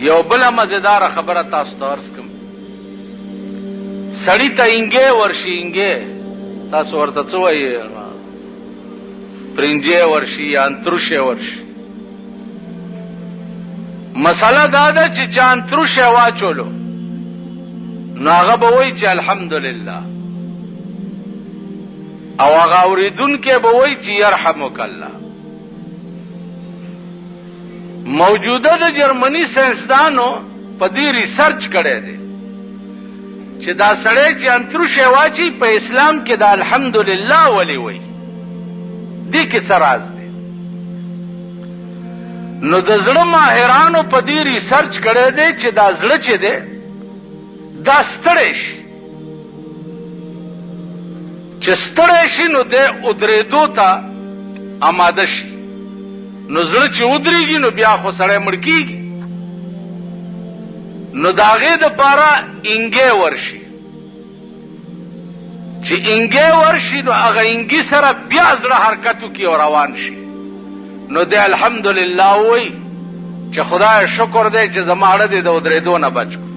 یو بل مزیدار خبره تاسو ته عرض کوم. سړی ته انګې ورشي، انګې تاسو ورته څه وایي؟ پرنجې ورشي یا انتروشه ورشي. مسله دا ده چې چا انتروشه واچولو نو هغه به وایي چې الحمدلله، او هغه اورېدونکی به وایي چې یرحمک الله. موجوده د جرمني ساینسدانو په دې ریسرچ کړی دی چې دا سړی چې انتروشه واچي په اسلام کې د الحمدلله ولې وایي، دې کې څه راز دی؟ نو د زړه ماهرانو په دې ریسرچ کړی دی چې دا زړه چې دی دا ستړی شي، چې ستړی شي نو دی ودرېدو ته آماده شي. نو زړه چې ودرېږي نو بیا خو سړی مړ کېږي. نو د هغې دپاره انګې ورشي، چې انګې ورشي نو هغه انګي سره بیا زړه حرکت وکړي او روان شي. نو دی الحمدلله وایي چې خدای شکر دی چې زما اړه دې د ودرېدو نه بچ کړو.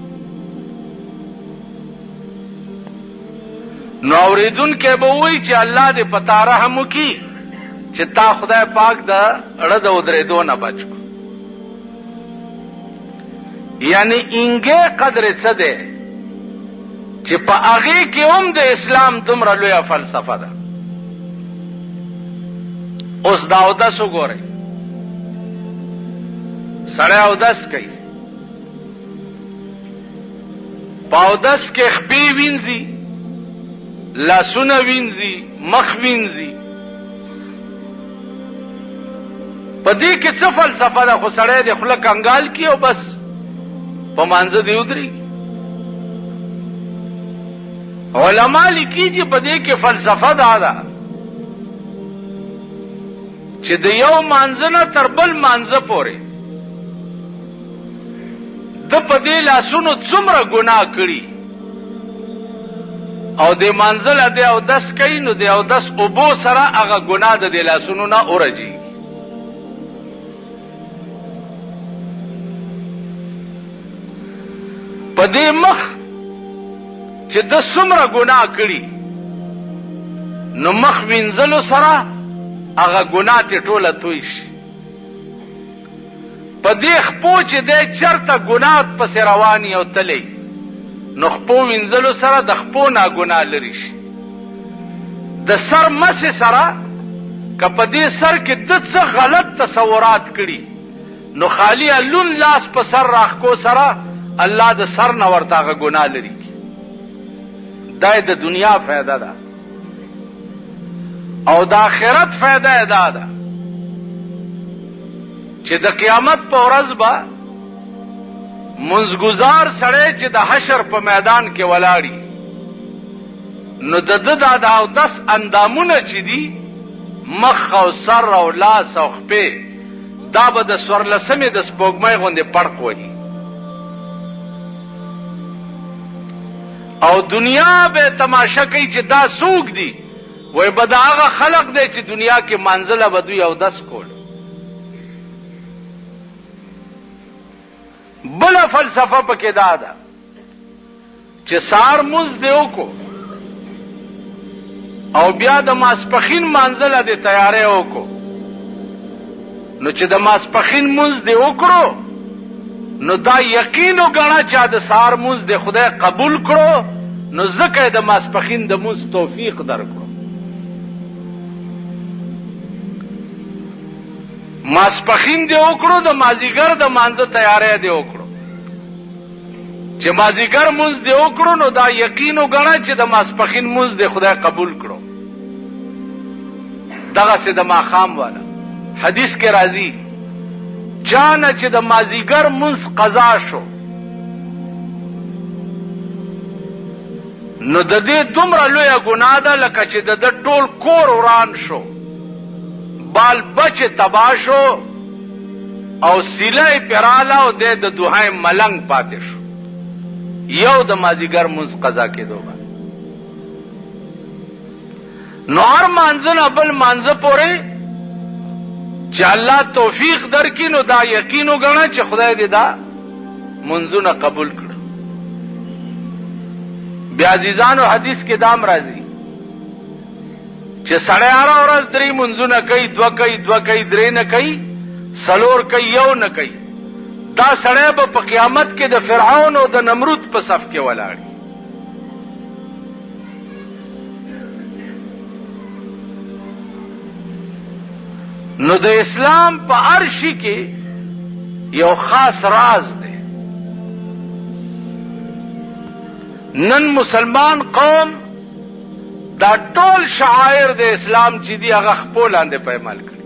نو اورېدونکی به وایي چې الله دې په تا رحم وکړي چې تا خدای پاک د اړه د ودرېدو نه بچ کړو. یعنی انګې قدر څه دی چې په هغې کې هم د اسلام دومره لویه فلسفه ده. اوس دا اودس وګورئ، سړی اودس کوي، په اودس کې خپې وینځي، لاسونه وینځي، مخ وینځي. په دې کې څه فلسفه ده؟ خو سړی د خوله کنګال کي او بس په مانځه دې ودرېږي. علما لیکي چې په دې کې فلسفه دا ده چې د یو مانځه نه تر بل مانځه پورې د په دې لاسونو څومره ګناه کړي، او د مانځه له دې اودس کوي نو د اودس اوبو سره هغه ګناه د دې لاسونو نه ورځي. په دې مخ چې د څومره ګناه کړي نو مخ وینځلو سره هغه ګناه ته ټوله توی شي. په دې خپو چې دی چرته ګناه پسې رواني او تلی نو خپو وینځلو سره د خپو نه ګناه لرې شي. د سر مسې سره که په دې سر کې د څه غلط تصورات کړي نو خالی لون لاس په سر راخکو سره الله د سر نه ورته هغه ګناه لري. دا د دنیا فایده ده، او د آخرت فایده یې دا ده چې د قیامت په ورځ به منځګزار سړی چې د حشر په میدان کې ولاړي نو د ده دا د اودس اندامونه چې دي مخ او سر او لاس او خپې دا به د څوارلسمې د سپوږمۍ غوندې پړق وهي، او دنیا به تماشا کوي چې دا څوک دي؟ وای به دا هغه خلق دی چې دنیا کې منزله به دوی اودس کول. بله فلسفه پکې دا ده چې سهار مونځ دې وکړو او بیا د ماسپښین منزله دې تیاری وکړو، نو چې د ماسپښین مونځ دې وکړو نو دا یقین وګڼه چې د سهار مونځ دې خدای قبول کړو نو ځکه یې د ماسپښین د مونځ توفیق درکړو. ماسپښین دې وکړو، د مازدیګر د مانځه تیاری دې وکړو، چې مازدیګر مونځ دې وکړو نو دا یقین وګڼه چې د ماسپښین مونځ دې خدای قبول کړو. دغسې د ماښام والا حدیث کې راځي چانه چې د مازدیګر مونځ قضا شو نو د دې دومره لویه ګناه ده لکه چې د ده ټول کور وران شو، بال بچ تباه شو، او سیله یې پراله او دی د دوهای ملنګ پاتې شو. یو د مازدیګر مونځ قضا کېدو باندې نو هر مانځه نه بل مانځه پورې چې الله توفیق درکړي نو دا یقین وګڼه چې خدای دې دا منځونه قبول کړ. بیا عزیزانو حدیث کې دام راځي چې سړی هره ورځ 3 منځونه کوي، 2 کوي، 2 کوي، 3 نه کوي، 4 کوي، 1 نه کوي. دا سړی به په قیامت کې د فرعون او د نمرود په صف کې ولاړ. نو د اسلام په هر شي کې یو خاص راز دی. نن مسلمان قوم دا ټول شعائر د اسلام چې دی هغه خپل لاندې پېمال کړ.